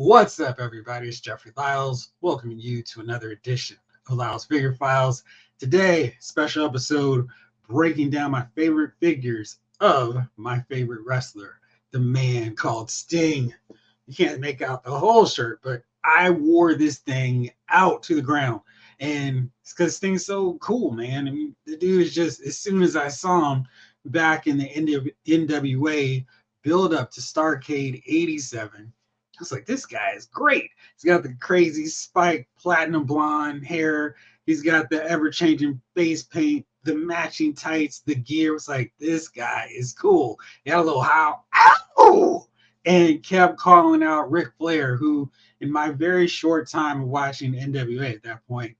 What's up, everybody? It's Jeffrey Lyles, welcoming you to another edition of Lyles Figure Files. Today, special episode breaking down my favorite figures of my favorite wrestler, the man called Sting. You can't make out the whole shirt, but I wore this thing out to the ground. And it's because Sting's so cool, man. I mean, the dude is just, as soon as I saw him back in the NWA build up to Starrcade 87, I was like, this guy is great. He's got the crazy spiked platinum blonde hair. He's got the ever-changing face paint, the matching tights, the gear. It's like, this guy is cool. He had a little howl, ow! And kept calling out Ric Flair, who, in my very short time of watching NWA at that point,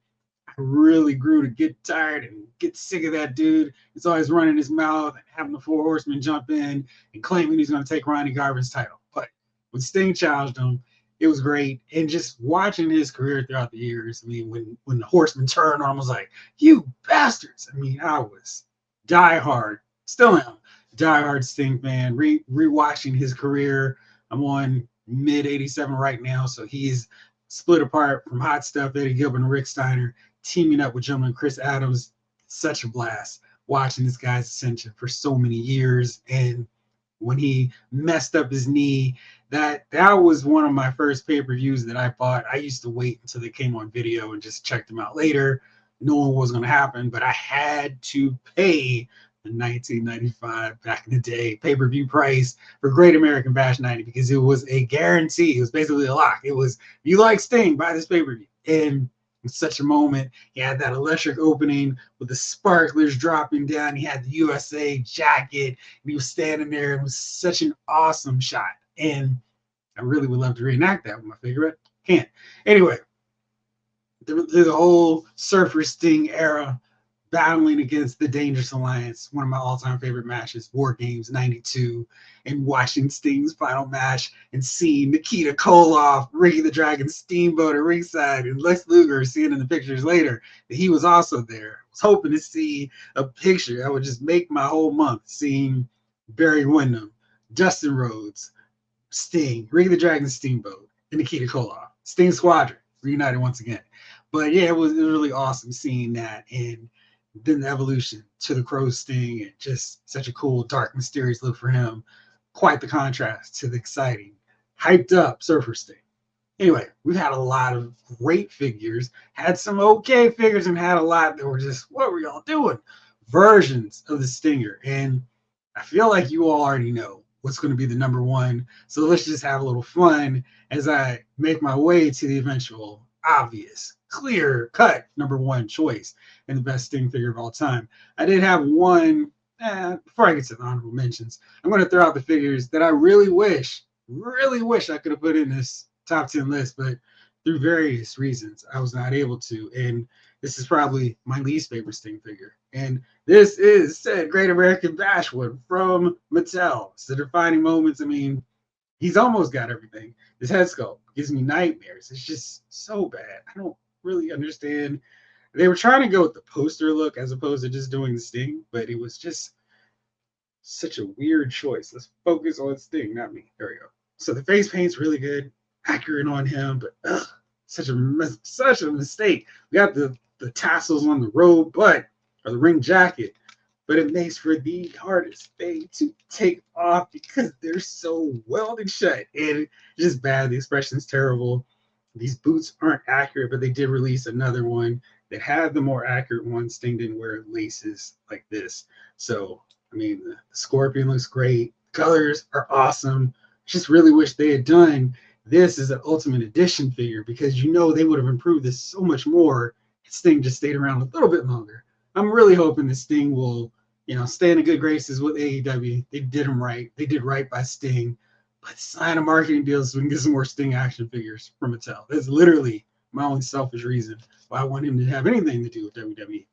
I really grew to get tired and get sick of that dude. He's always running his mouth and having the Four Horsemen jump in and claiming he's going to take Ronnie Garvin's title. But when Sting challenged him, it was great. And just watching his career throughout the years, I mean, when the Horseman turned on him, I was like, you bastards. I mean, I was diehard, still am, diehard Sting fan, rewatching his career. I'm on mid 87 right now, so he's split apart from Hot Stuff, Eddie Gilbert, and Rick Steiner, teaming up with gentleman Chris Adams. Such a blast watching this guy's ascension for so many years. And when he messed up his knee, that was one of my first pay-per-views that I bought. I used to wait until they came on video and just check them out later, knowing what was going to happen, but I had to pay the 1995 back in the day pay-per-view price for Great American Bash 90 because it was a guarantee. It was basically a lock. It was, if you like Sting, buy this pay-per-view. And in such a moment, he had that electric opening with the sparklers dropping down. He had the USA jacket, and he was standing there. It was such an awesome shot. And I really would love to reenact that with my figure. Can't. Anyway, the whole Surfer Sting era, battling against the Dangerous Alliance, one of my all-time favorite matches, War Games 92, and watching Sting's final match and seeing Nikita Koloff, Ricky the Dragon Steamboat at ringside, and Lex Luger, seeing in the pictures later that he was also there. I was hoping to see a picture that would just make my whole month, seeing Barry Windham, Dustin Rhodes, Sting, Ricky the Dragon Steamboat, and Nikita Koloff. Sting Squadron reunited once again. But yeah, it was really awesome seeing that, and then the evolution to the Crow Sting, and just such a cool, dark, mysterious look for him. Quite the contrast to the exciting, hyped up Surfer Sting. Anyway, we've had a lot of great figures, had some okay figures, and had a lot that were just, what were y'all doing? Versions of the Stinger. And I feel like you all already know what's going to be the number one. So let's just have a little fun as I make my way to the eventual obvious, clear cut number one choice and the best Sting figure of all time. I did have one, before I get to the honorable mentions, I'm going to throw out the figures that I really wish I could have put in this top 10 list, but through various reasons, I was not able to. And this is probably my least favorite Sting figure. And this is said Great American Bash one from Mattel. It's the defining moments. I mean, he's almost got everything. His head sculpt gives me nightmares. It's just so bad. I don't really understand. They were trying to go with the poster look as opposed to just doing the Sting, but it was just such a weird choice. Let's focus on Sting, not me. There we go. So the face paint's really good, accurate on him, but such a mistake. We got the tassels on the robe, or the ring jacket, but it makes for the hardest thing to take off because they're so welded shut. And it's just bad. The expression's terrible. These boots aren't accurate, but they did release another one that had the more accurate one. Sting didn't wear laces like this. So, I mean, the Scorpion looks great. Colors are awesome. Just really wish they had done this as an Ultimate Edition figure because you know they would have improved this so much more if Sting just stayed around a little bit longer. I'm really hoping that Sting will, stay in the good graces with AEW. They did him right. They did right by Sting. But sign a marketing deal so we can get some more Sting action figures from Mattel. That's literally my only selfish reason why I want him to have anything to do with WWE.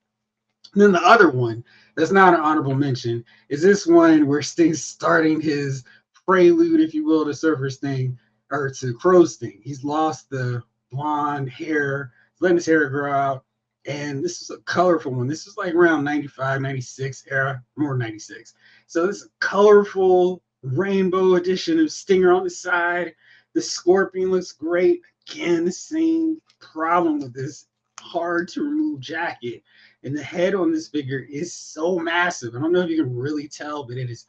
And then the other one that's not an honorable mention is this one where Sting's starting his prelude, if you will, to Surfer Sting, or to Crow Sting. He's lost the blonde hair, letting his hair grow out. And this is a colorful one. This is like around 95, 96 era, more 96. So this is a colorful rainbow edition of Stinger on the side. The Scorpion looks great. Again, the same problem with this hard to remove jacket. And the head on this figure is so massive. I don't know if you can really tell, but it is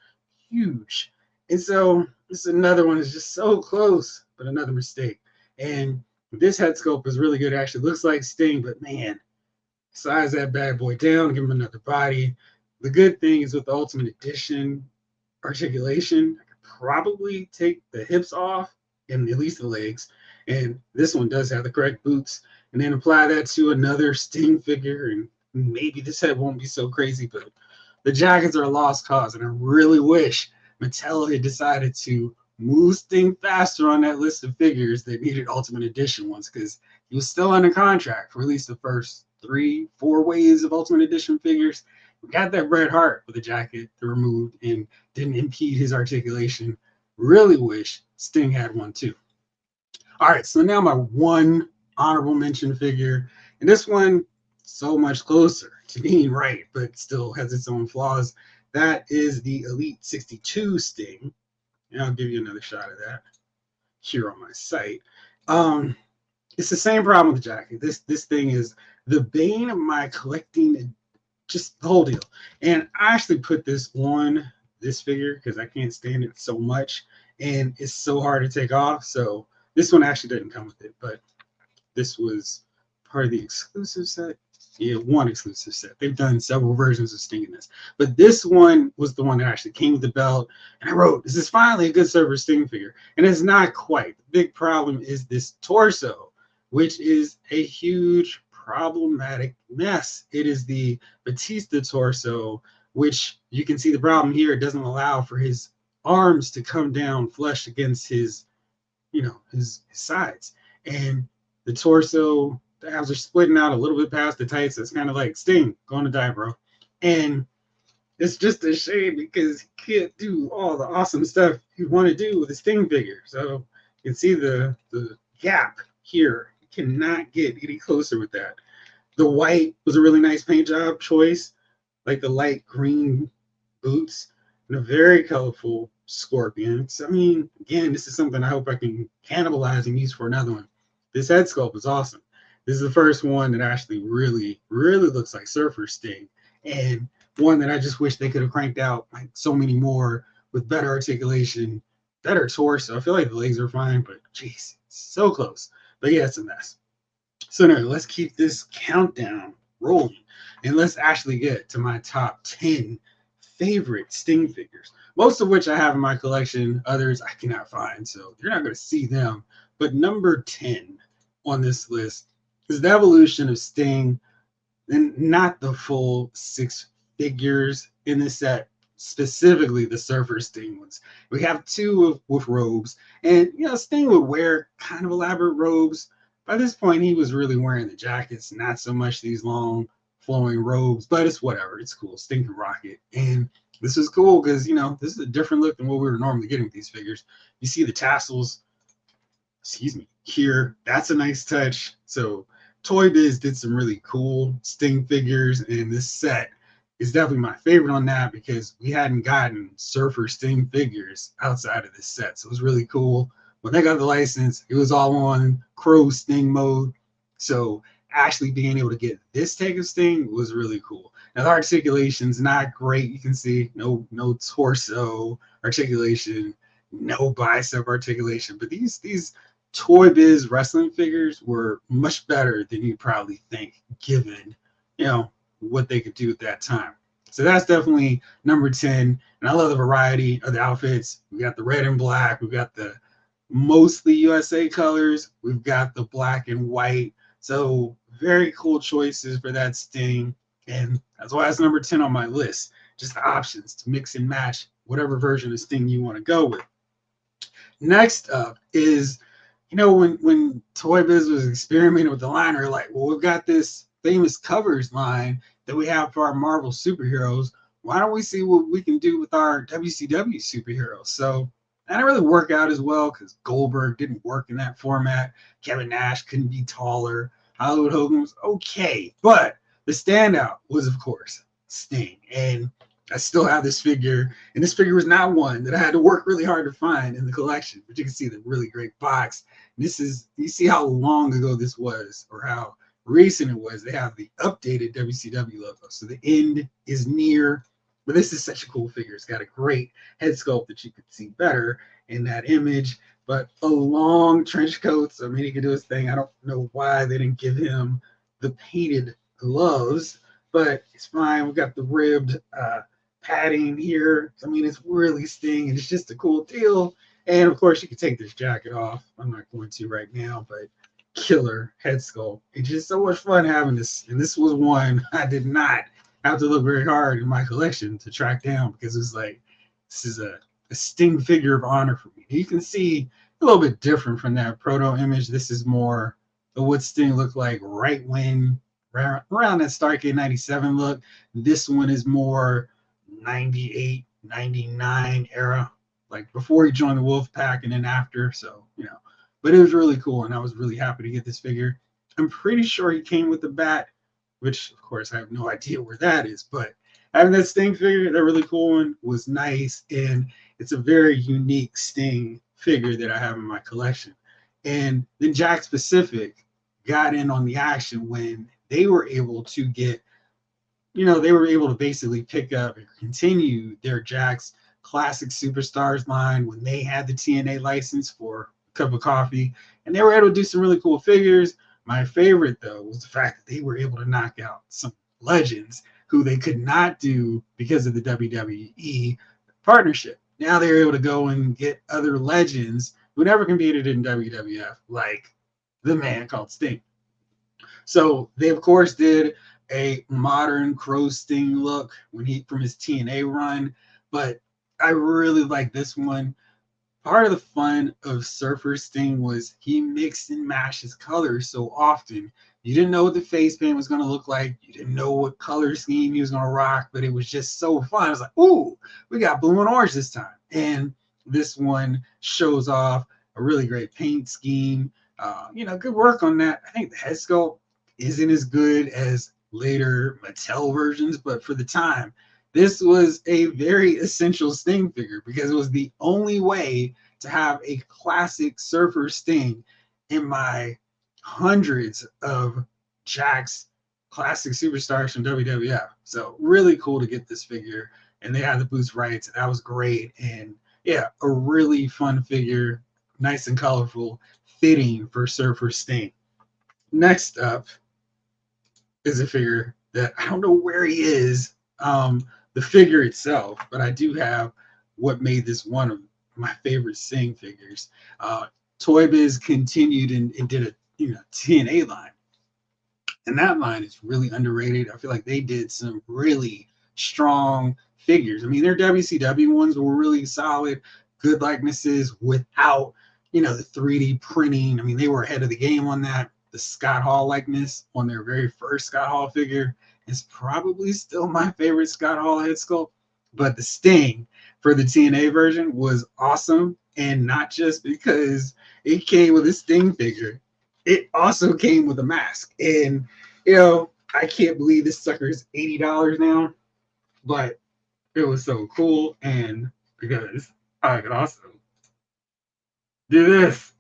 huge. And so this is another one that's just so close, but another mistake. And this head sculpt is really good. It actually looks like Sting, but man, size that bad boy down, give him another body. The good thing is with the Ultimate Edition articulation, I could probably take the hips off and at least the legs. And this one does have the correct boots. And then apply that to another Sting figure, and maybe this head won't be so crazy, but the jackets are a lost cause. And I really wish Mattel had decided to move Sting faster on that list of figures that needed Ultimate Edition ones, because he was still under contract for at least the first 3-4 waves of Ultimate Edition figures. We got that Bret Hart with the jacket removed and didn't impede his articulation. Really wish Sting had one too. All right, so now my one honorable mention figure, and this one so much closer to being right, but still has its own flaws. That is the Elite 62 Sting. And I'll give you another shot of that here on my site. It's the same problem with the jacket. This thing is the bane of my collecting, just the whole deal. And I actually put this on this figure because I can't stand it so much, and it's so hard to take off. So this one actually didn't come with it, but this was part of the exclusive set. Yeah, one exclusive set. They've done several versions of Sting in this, but this one was the one that actually came with the belt. And I wrote, "This is finally a good server Sting figure," and it's not quite. The big problem is this torso, which is a huge problematic mess. It is the Batista torso, which you can see the problem here. It doesn't allow for his arms to come down flush against his, his sides, and the torso. The abs are splitting out a little bit past the tights. It's kind of like Sting, going to die, bro. And it's just a shame because he can't do all the awesome stuff you want to do with a Sting figure. So you can see the gap here. You cannot get any closer with that. The white was a really nice paint job choice, like the light green boots and a very colorful Scorpion. So, I mean, again, this is something I hope I can cannibalize and use for another one. This head sculpt is awesome. This is the first one that actually really, really looks like Surfer Sting, and one that I just wish they could have cranked out like so many more with better articulation, better torso. I feel like the legs are fine, but geez, so close. But yeah, it's a mess. So now let's keep this countdown rolling, and let's actually get to my top 10 favorite Sting figures, most of which I have in my collection. Others I cannot find, so you're not going to see them. But number 10 on this list is the evolution of Sting, and not the full 6 figures in this set, specifically the Surfer Sting ones. We have 2 with robes, and Sting would wear kind of elaborate robes. By this point, he was really wearing the jackets, not so much these long flowing robes, but it's whatever. It's cool. Sting can rock it. And this is cool because, this is a different look than what we were normally getting with these figures. You see the tassels, here. That's a nice touch. So Toy Biz did some really cool Sting figures, and this set is definitely my favorite on that because we hadn't gotten Surfer Sting figures outside of this set. So it was really cool. When they got the license, it was all on Crow Sting mode. So actually being able to get this take of Sting was really cool. Now the articulation's not great. You can see no torso articulation, no bicep articulation, but these Toy Biz wrestling figures were much better than you'd probably think, given what they could do at that time. So that's definitely number 10. And I love the variety of the outfits. We got the red and black. We've got the mostly USA colors. We've got the black and white. So very cool choices for that Sting. And that's why it's number 10 on my list. Just the options to mix and match whatever version of Sting you want to go with. Next up is, when Toy Biz was experimenting with the liner, like, well, we've got this famous covers line that we have for our Marvel superheroes. Why don't we see what we can do with our WCW superheroes? So that didn't really work out as well because Goldberg didn't work in that format. Kevin Nash couldn't be taller. Hollywood Hogan was okay. But the standout was, of course, Sting. And I still have this figure, and this figure was not one that I had to work really hard to find in the collection. But you can see the really great box. This is, you see how long ago this was, or how recent it was. They have the updated WCW logo, so the end is near. But this is such a cool figure. It's got a great head sculpt that you could see better in that image. But a long trench coat, so I mean he could do his thing. I don't know why they didn't give him the painted gloves, but it's fine. We got the ribbed padding here. I mean, it's really Sting, and it's just a cool deal. And of course, you can take this jacket off. I'm not going to right now, but killer head sculpt. It's just so much fun having this. And this was one I did not have to look very hard in my collection to track down, because it was like, this is a Sting figure of honor for me. You can see a little bit different from that proto image. This is more of what Sting looked like right when, around that Starrcade 97 look. This one is more 98, 99 era, like before he joined the Wolfpack and then after. So, but it was really cool, and I was really happy to get this figure. I'm pretty sure he came with the bat, which of course I have no idea where that is, but having that Sting figure, that really cool one, was nice, and it's a very unique Sting figure that I have in my collection. And then Jakks Pacific got in on the action when they were able to get, they were able to basically pick up and continue their Jakks Classic Superstars line when they had the TNA license for a cup of coffee, and they were able to do some really cool figures. My favorite, though, was the fact that they were able to knock out some legends who they could not do because of the WWE partnership. Now they're able to go and get other legends who never competed in WWF, like the man called Sting. So they, of course, did a modern Crow Sting look when he, from his TNA run, but I really like this one. Part of the fun of Surfer Sting was he mixed and matched his colors so often. You didn't know what the face paint was going to look like. You didn't know what color scheme he was going to rock, but it was just so fun. I was like, ooh, we got blue and orange this time. And this one shows off a really great paint scheme. Good work on that. I think the head sculpt isn't as good as later Mattel versions, but for the time, this was a very essential Sting figure because it was the only way to have a classic Surfer Sting in my hundreds of Jakks Classic Superstars from WWF. So really cool to get this figure. And they had the Boots rights. That was great. And yeah, a really fun figure, nice and colorful, fitting for Surfer Sting. Next up is a figure that I don't know where he is. The figure itself, but I do have what made this one of my favorite Sting figures. Toy Biz continued and did a TNA line, and that line is really underrated. I feel like they did some really strong figures. I mean, their WCW ones were really solid, good likenesses without the 3D printing. I mean, they were ahead of the game on that. The Scott Hall likeness on their very first Scott Hall figure is probably still my favorite Scott Hall head sculpt, but the Sting for the TNA version was awesome, and not just because it came with a Sting figure, it also came with a mask. And I can't believe this sucker is $80 now, but it was so cool, and because I could also do this,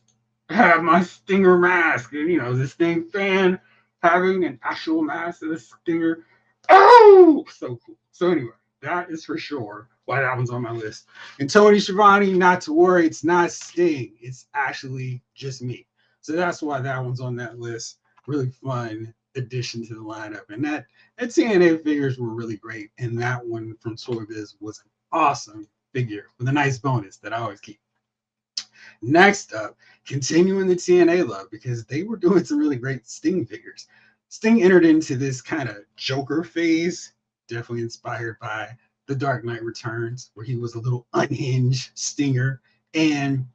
have my Stinger mask, and as a Sting fan, having an actual mask of the Stinger, oh, so cool. So anyway, that is for sure why that one's on my list. And Tony Schiavone, not to worry, it's not Sting, it's actually just me. So that's why that one's on that list. Really fun addition to the lineup, and that TNA figures were really great, and that one from Toy Biz was an awesome figure with a nice bonus that I always keep. Next up, continuing the TNA love, because they were doing some really great Sting figures. Sting entered into this kind of Joker phase, definitely inspired by The Dark Knight Returns, where he was a little unhinged Stinger. And,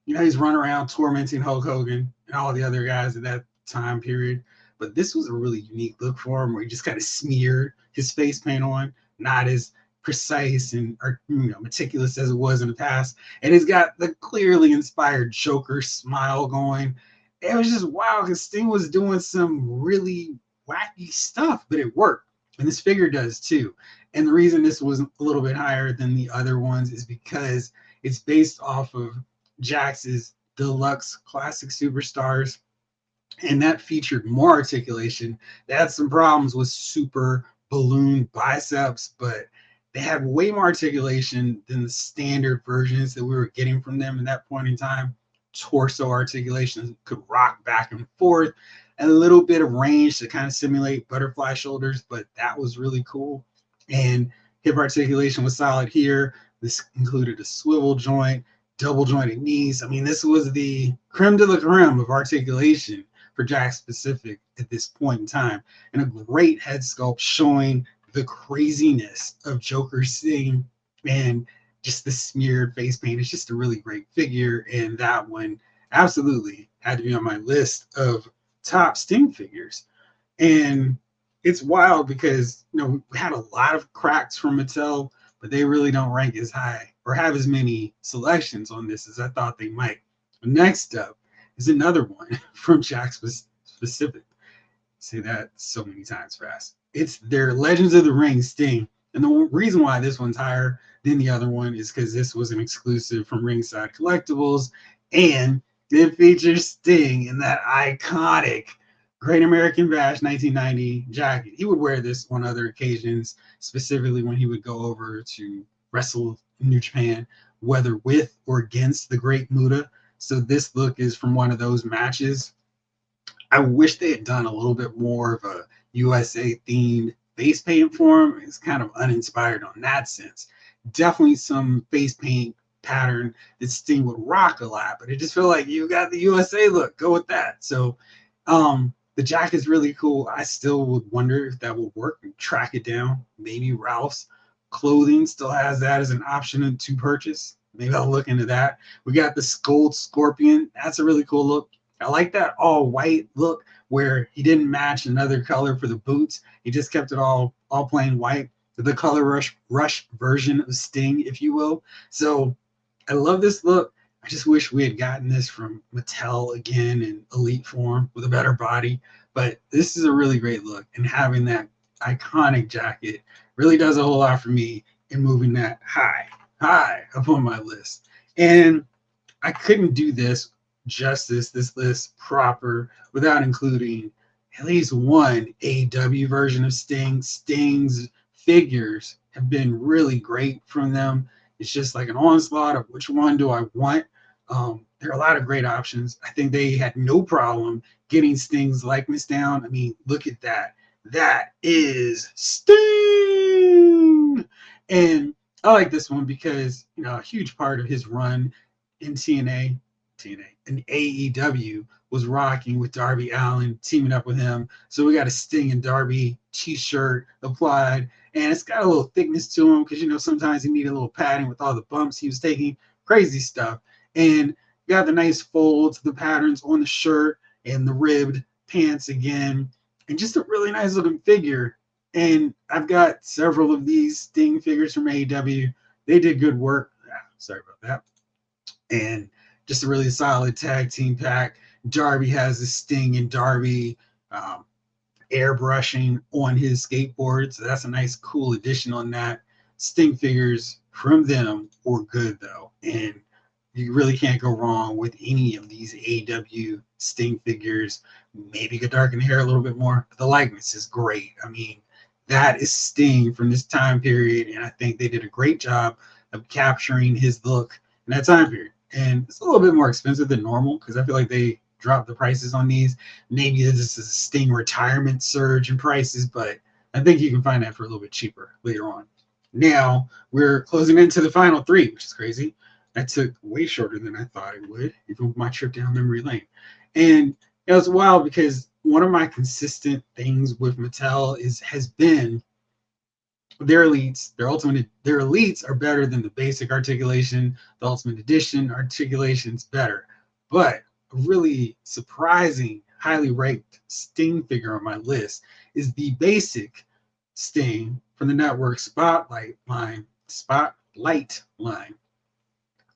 he's running around tormenting Hulk Hogan and all the other guys at that time period. But this was a really unique look for him, where he just kind of smeared his face paint on, not as precise and meticulous as it was in the past. And it's got the clearly inspired Joker smile going. It was just wow, because Sting was doing some really wacky stuff, but it worked. And this figure does too. And the reason this was a little bit higher than the other ones is because it's based off of Jakks's deluxe classic superstars, and that featured more articulation. They had some problems with super balloon biceps, but they had way more articulation than the standard versions that we were getting from them at that point in time. Torso articulation could rock back and forth, and a little bit of range to kind of simulate butterfly shoulders, but that was really cool. And hip articulation was solid here. This included a swivel joint, double jointed knees. I mean, this was the creme de la creme of articulation for Jakks Pacific at this point in time, and a great head sculpt showing the craziness of Joker Sting and just the smeared face paint. It's just a really great figure, and that one absolutely had to be on my list of top Sting figures. And it's wild because we had a lot of cracks from Mattel, but they really don't rank as high or have as many selections on this as I thought they might. Next up is another one from Jakks Pacific. Say that so many times fast. It's their Legends of the Ring Sting. And the reason why this one's higher than the other one is because this was an exclusive from Ringside Collectibles, and it features Sting in that iconic Great American Bash 1990 jacket. He would wear this on other occasions, specifically when he would go over to wrestle in New Japan, whether with or against the Great Muta. So this look is from one of those matches. I wish they had done a little bit more of a USA themed face paint for him. It's kind of uninspired on that sense. Definitely some face paint pattern that Sting would rock a lot, but it just felt like you got the USA look. Go with that. So the jacket's really cool. I still would wonder if that would work and track it down. Maybe Ralph's clothing still has that as an option to purchase. Maybe I'll look into that. We got the Gold Scorpion. That's a really cool look. I like that all white look where he didn't match another color for the boots. He just kept it all plain white. The color rush version of Sting, if you will. So I love this look. I just wish we had gotten this from Mattel again in elite form with a better body. But this is a really great look, and having that iconic jacket really does a whole lot for me in moving that high up on my list. And I couldn't do this list proper without including at least one AEW version of Sting. Sting's figures have been really great from them. It's just like an onslaught of which one do I want. There are a lot of great options. I think they had no problem getting Sting's likeness down. I mean, look at that. That is Sting. And I like this one because, a huge part of his run in TNA, and AEW was rocking with Darby Allin, teaming up with him. So we got a Sting and Darby t-shirt applied, and it's got a little thickness to him because, sometimes he needed a little padding with all the bumps he was taking. Crazy stuff. And got the nice folds, the patterns on the shirt, and the ribbed pants again, and just a really nice looking figure. And I've got several of these Sting figures from AEW. They did good work. Sorry about that. And just a really solid tag team pack. Darby has the Sting and Darby airbrushing on his skateboard. So that's a nice, cool addition on that. Sting figures from them were good, though. And you really can't go wrong with any of these AEW Sting figures. Maybe you could darken the hair a little bit more, but the likeness is great. I mean, that is Sting from this time period, and I think they did a great job of capturing his look in that time period. And it's a little bit more expensive than normal because I feel like they dropped the prices on these. Maybe this is a Sting retirement surge in prices, but I think you can find that for a little bit cheaper later on. Now, we're closing into the final three, which is crazy. That took way shorter than I thought it would, even with my trip down memory lane. And it was wild because one of my consistent things with Mattel has been their elites. Their elites are better than the basic articulation. The Ultimate Edition articulation's better. But a really surprising, highly ranked Sting figure on my list is the basic Sting from the network Spotlight line.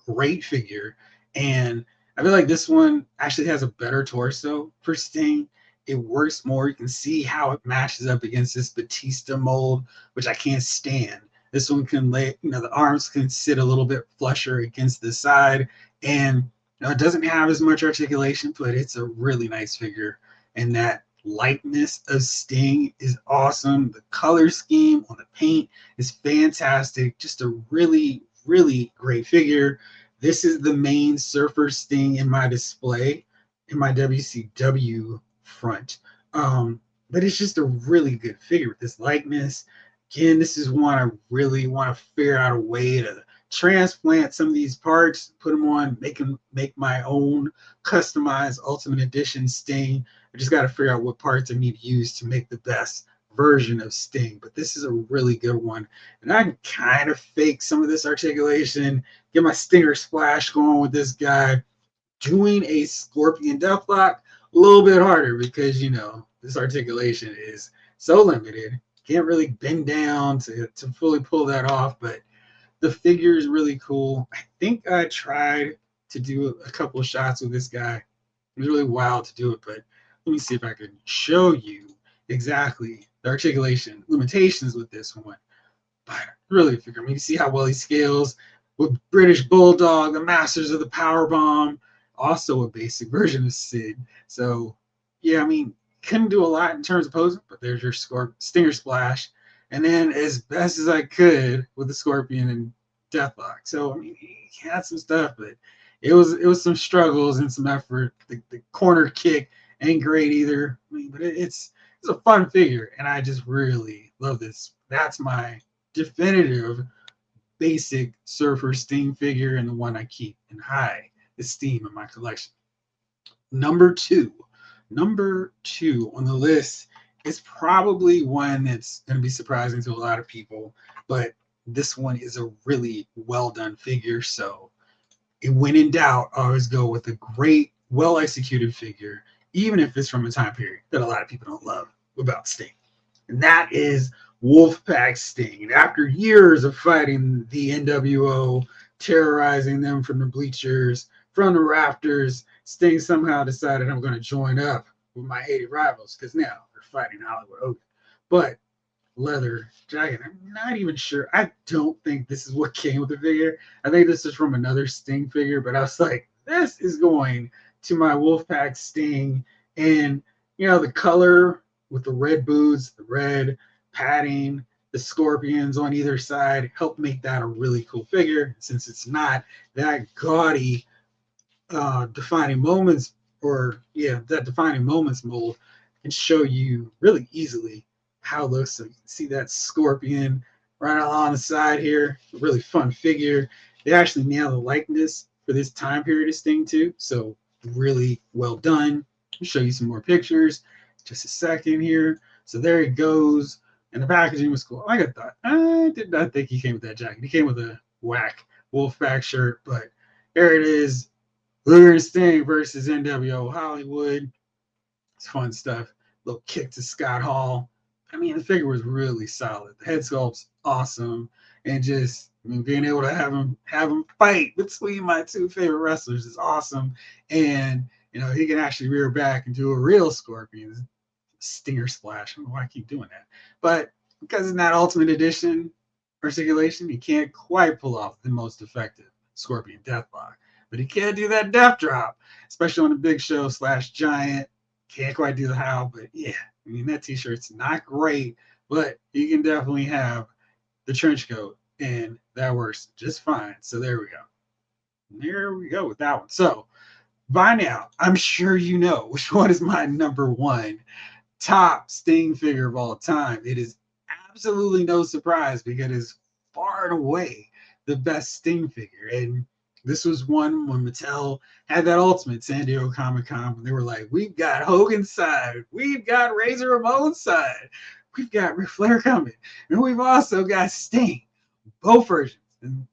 Great figure, and I feel like this one actually has a better torso for Sting. it works more. You can see how it matches up against this Batista mold, which I can't stand. This one can lay, the arms can sit a little bit flusher against the side, and it doesn't have as much articulation, but it's a really nice figure. And that lightness of Sting is awesome. The color scheme on the paint is fantastic. Just a really, really great figure. This is the main Surfer Sting in my display in my WCW front. But it's just a really good figure with this likeness. Again, this is one I really want to figure out a way to transplant some of these parts, put them on, make my own customized Ultimate Edition Sting. I just got to figure out what parts I need to use to make the best version of Sting. But this is a really good one. And I can kind of fake some of this articulation, get my Stinger Splash going with this guy. Doing a Scorpion Deathlock, a little bit harder because, this articulation is so limited. Can't really bend down to fully pull that off, but the figure is really cool. I think I tried to do a couple of shots with this guy. It was really wild to do it, but let me see if I can show you exactly the articulation limitations with this one. But really figure, you see how well he scales with British Bulldog, the Masters of the Power Bomb, also a basic version of Sid. So, yeah, couldn't do a lot in terms of posing, but there's your Stinger Splash. And then as best as I could with the Scorpion and Deathlock. So, he had some stuff, but it was some struggles and some effort. The corner kick ain't great either. But it's a fun figure, and I just really love this. That's my definitive basic Surfer Sting figure, and the one I keep in high esteem in my collection. Number two on the list is probably one that's going to be surprising to a lot of people, but this one is a really well done figure. So when in doubt, I always go with a great, well executed figure, even if it's from a time period that a lot of people don't love about Sting. And that is Wolfpack Sting. And after years of fighting the NWO, terrorizing them from the bleachers, from the rafters, Sting somehow decided I'm going to join up with my hated rivals because now they're fighting Hollywood Hogan. But leather jacket, I'm not even sure. I don't think this is what came with the figure. I think this is from another Sting figure, but I was like, this is going to my Wolfpack Sting. And, the color with the red boots, the red padding, the scorpions on either side help make that a really cool figure, since it's not that gaudy defining moments, that defining moments mold can show you really easily how it looks. So you can see that scorpion right along the side here. A really fun figure. They actually nailed the likeness for this time period of Sting too. So really well done. I'll show you some more pictures just a second here. So there it goes. And the packaging was cool. Like I thought. I did not think he came with that jacket. He came with a whack Wolfpack shirt, but there it is. Luger and Sting versus NWO Hollywood. It's fun stuff. Little kick to Scott Hall. The figure was really solid. The head sculpt's awesome, and just being able to have him fight between my two favorite wrestlers is awesome. And he can actually rear back and do a real Scorpion Stinger Splash. I don't know why I keep doing that, but because it's not Ultimate Edition articulation, he can't quite pull off the most effective Scorpion Deathlock. But he can do that death drop, especially on the Big Show / Giant. Can't quite do the how, but yeah, that t-shirt's not great, but you can definitely have the trench coat, and that works just fine. So there we go. There we go with that one. So by now, I'm sure you know which one is my number one top Sting figure of all time. It is absolutely no surprise because it is far and away the best Sting figure. And this was one when Mattel had that Ultimate San Diego Comic-Con when they were like, we've got Hogan's side, we've got Razor Ramon's side, we've got Ric Flair coming, and we've also got Sting, both versions. And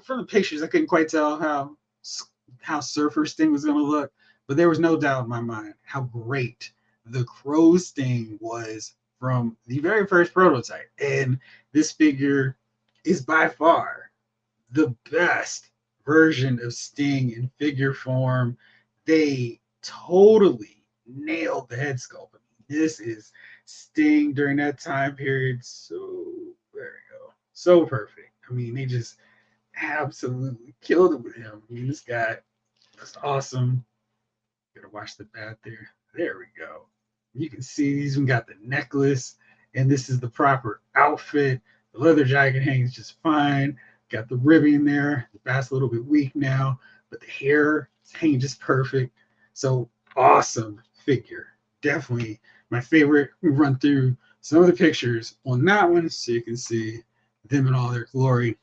from the pictures, I couldn't quite tell how Surfer Sting was going to look, but there was no doubt in my mind how great the Crow Sting was from the very first prototype. And this figure is by far the best version of Sting in figure form. They totally nailed the head sculpt. This is Sting during that time period. So there we go. So perfect. I mean, they just absolutely killed it with him. I mean, this guy was awesome. Gotta watch the bat there. There we go. You can see he's even got the necklace, and this is the proper outfit. The leather jacket hangs just fine. Got the ribbing there. The bat's a little bit weak now, but the hair is hanging just perfect. So awesome figure. Definitely my favorite. We run through some of the pictures on that one so you can see them in all their glory.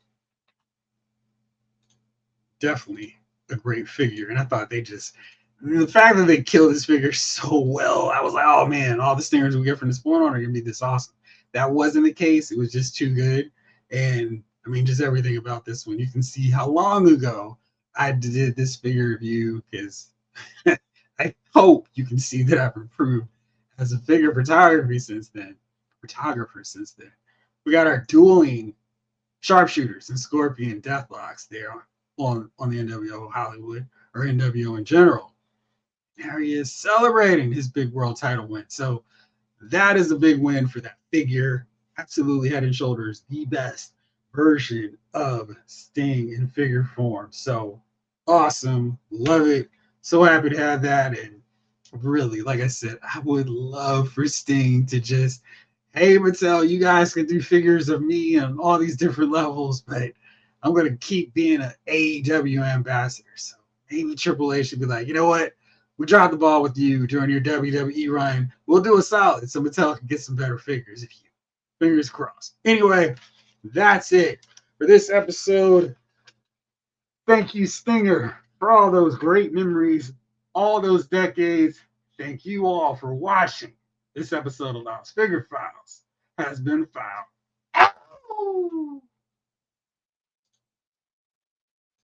Definitely a great figure. And I thought the fact that they killed this figure so well, I was like, oh man, all the Stingers we get from this point on are gonna be this awesome. That wasn't the case. It was just too good. And I mean, just everything about this one. You can see how long ago I did this figure review because I hope you can see that I've improved as a figure photography since then. Photographer since then. We got our dueling sharpshooters and Scorpion Deathlocks there on the NWO Hollywood or NWO in general. There he is celebrating his big world title win. So that is a big win for that figure. Absolutely head and shoulders the best version of Sting in figure form. So awesome. Love it. So happy to have that. And really, like I said, I would love for Sting to just, hey, Mattel, you guys can do figures of me on all these different levels, but I'm going to keep being an AEW ambassador. So maybe Triple H should be like, you know what? We dropped the ball with you during your WWE run. We'll do a solid so Mattel can get some better figures if you. Fingers crossed. Anyway, that's it for this episode. Thank you, Stinger, for all those great memories, all those decades. Thank you all for watching. This episode of Lost Figure Files has been filed. Ow!